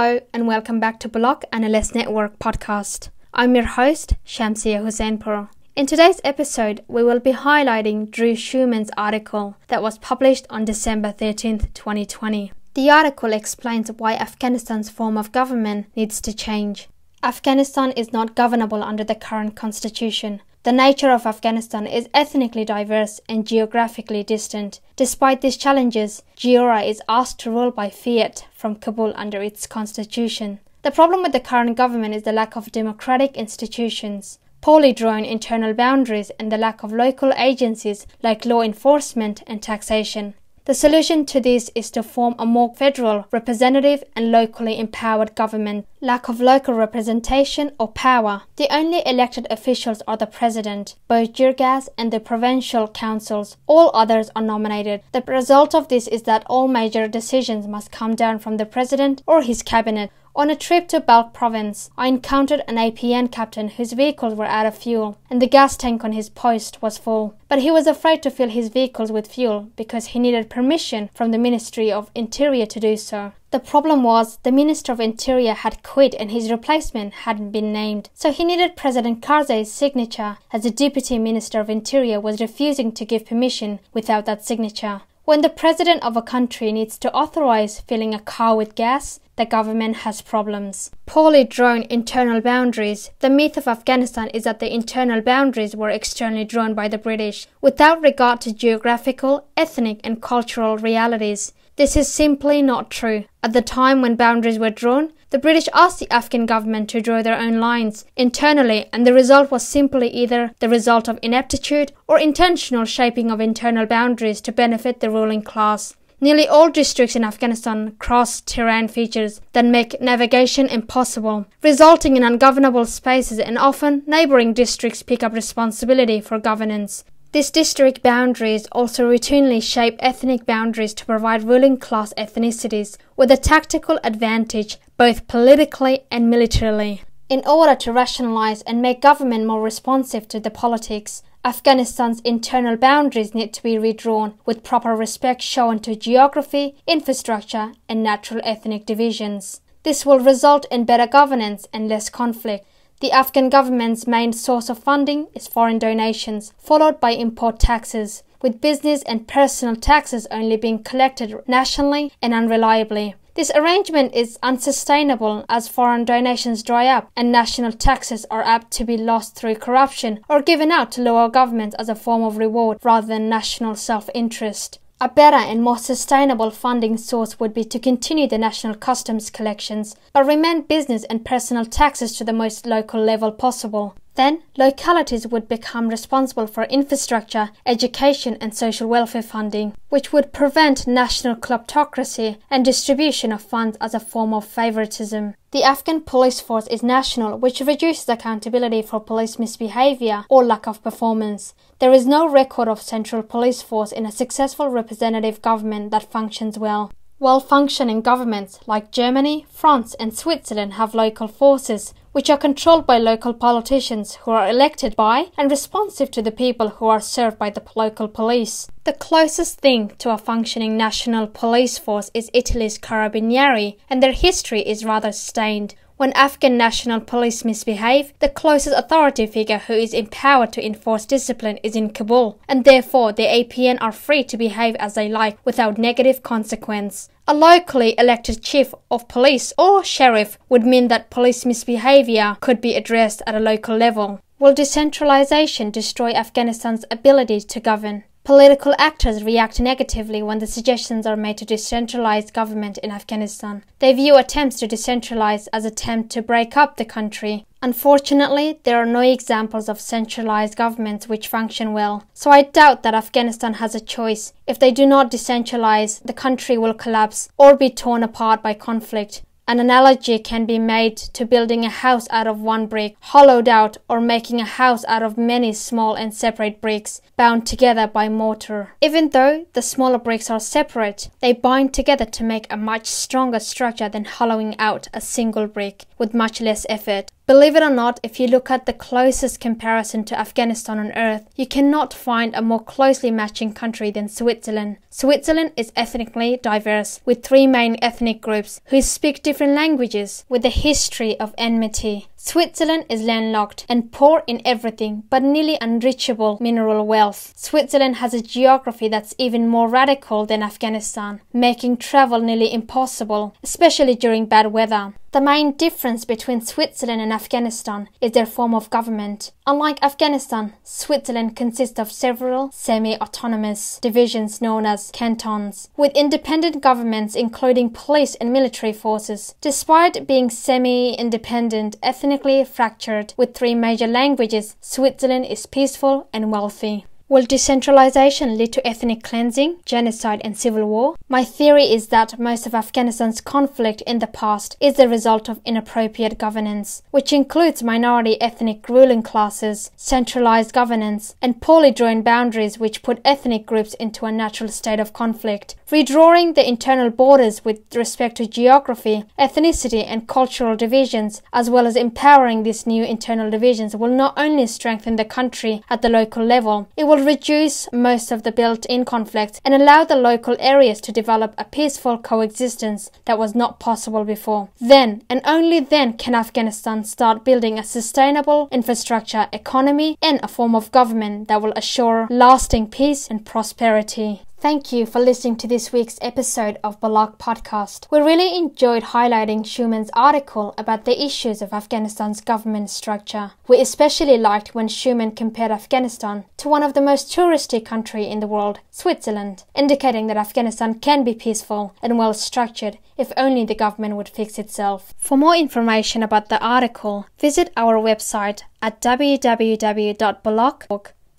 Hello and welcome back to Block Analyst Network podcast. I'm your host, Shamsia Husseinpour. In today's episode, we will be highlighting Drew Schumann's article that was published on December 13th, 2020. The article explains why Afghanistan's form of government needs to change. Afghanistan is not governable under the current constitution. The nature of Afghanistan is ethnically diverse and geographically distant. Despite these challenges, GEORA is asked to rule by fiat from Kabul under its constitution. The problem with the current government is the lack of democratic institutions, poorly drawn internal boundaries, and the lack of local agencies like law enforcement and taxation. The solution to this is to form a more federal, representative and locally empowered government. Lack of local representation or power. The only elected officials are the president, both Jirgas and the provincial councils. All others are nominated. The result of this is that all major decisions must come down from the president or his cabinet. On a trip to Balkh province, I encountered an APN captain whose vehicles were out of fuel and the gas tank on his post was full. But he was afraid to fill his vehicles with fuel because he needed permission from the Ministry of Interior to do so. The problem was the Minister of Interior had quit and his replacement hadn't been named. So he needed President Karzai's signature, as the Deputy Minister of Interior was refusing to give permission without that signature. When the president of a country needs to authorize filling a car with gas, the government has problems. Poorly drawn internal boundaries. The myth of Afghanistan is that the internal boundaries were externally drawn by the British, without regard to geographical, ethnic and cultural realities. This is simply not true. At the time when boundaries were drawn, the British asked the Afghan government to draw their own lines internally, and the result was simply either the result of ineptitude or intentional shaping of internal boundaries to benefit the ruling class. Nearly all districts in Afghanistan cross terrain features that make navigation impossible, resulting in ungovernable spaces, and often neighbouring districts pick up responsibility for governance. These district boundaries also routinely shape ethnic boundaries to provide ruling class ethnicities with a tactical advantage both politically and militarily. In order to rationalize and make government more responsive to the politics, Afghanistan's internal boundaries need to be redrawn with proper respect shown to geography, infrastructure, and natural ethnic divisions. This will result in better governance and less conflict. The Afghan government's main source of funding is foreign donations, followed by import taxes, with business and personal taxes only being collected nationally and unreliably. This arrangement is unsustainable as foreign donations dry up and national taxes are apt to be lost through corruption or given out to lower governments as a form of reward rather than national self-interest. A better and more sustainable funding source would be to continue the national customs collections, but remand business and personal taxes to the most local level possible. Then, localities would become responsible for infrastructure, education and social welfare funding, which would prevent national kleptocracy and distribution of funds as a form of favoritism. The Afghan police force is national, which reduces accountability for police misbehavior or lack of performance. There is no record of central police force in a successful representative government that functions well. Well-functioning governments like Germany, France and Switzerland have local forces, which are controlled by local politicians who are elected by and responsive to the people who are served by the local police. The closest thing to a functioning national police force is Italy's Carabinieri, and their history is rather stained. When Afghan national police misbehave, the closest authority figure who is empowered to enforce discipline is in Kabul, and therefore the APN are free to behave as they like without negative consequence. A locally elected chief of police or sheriff would mean that police misbehavior could be addressed at a local level. Will decentralization destroy Afghanistan's ability to govern? Political actors react negatively when the suggestions are made to decentralize government in Afghanistan. They view attempts to decentralize as attempts to break up the country. Unfortunately, there are no examples of centralized governments which function well, so I doubt that Afghanistan has a choice. If they do not decentralize, the country will collapse or be torn apart by conflict. An analogy can be made to building a house out of one brick, hollowed out, or making a house out of many small and separate bricks, bound together by mortar. Even though the smaller bricks are separate, they bind together to make a much stronger structure than hollowing out a single brick with much less effort. Believe it or not, if you look at the closest comparison to Afghanistan on earth, you cannot find a more closely matching country than Switzerland. Switzerland is ethnically diverse, with 3 main ethnic groups who speak different languages, with a history of enmity. Switzerland is landlocked and poor in everything but nearly unreachable mineral wealth. Switzerland has a geography that's even more radical than Afghanistan, making travel nearly impossible, especially during bad weather. The main difference between Switzerland and Afghanistan is their form of government. Unlike Afghanistan, Switzerland consists of several semi-autonomous divisions known as cantons, with independent governments including police and military forces. Despite being semi-independent, ethnically fractured, with 3 major languages, Switzerland is peaceful and wealthy. Will decentralization lead to ethnic cleansing, genocide and civil war? My theory is that most of Afghanistan's conflict in the past is the result of inappropriate governance, which includes minority ethnic ruling classes, centralized governance, and poorly drawn boundaries which put ethnic groups into a natural state of conflict. Redrawing the internal borders with respect to geography, ethnicity and cultural divisions, as well as empowering these new internal divisions, will not only strengthen the country at the local level, it will reduce most of the built-in conflicts and allow the local areas to develop a peaceful coexistence that was not possible before. Then, and only then, can Afghanistan start building a sustainable infrastructure, economy, and a form of government that will assure lasting peace and prosperity. Thank you for listening to this week's episode of Balak Podcast. We really enjoyed highlighting Schumann's article about the issues of Afghanistan's government structure. We especially liked when Schumann compared Afghanistan to one of the most touristy countries in the world, Switzerland, indicating that Afghanistan can be peaceful and well structured if only the government would fix itself. For more information about the article, visit our website at www.balak.org.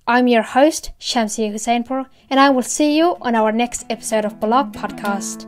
I'm your host, Shamsiya Husseinpour, and I will see you on our next episode of Balak Podcast.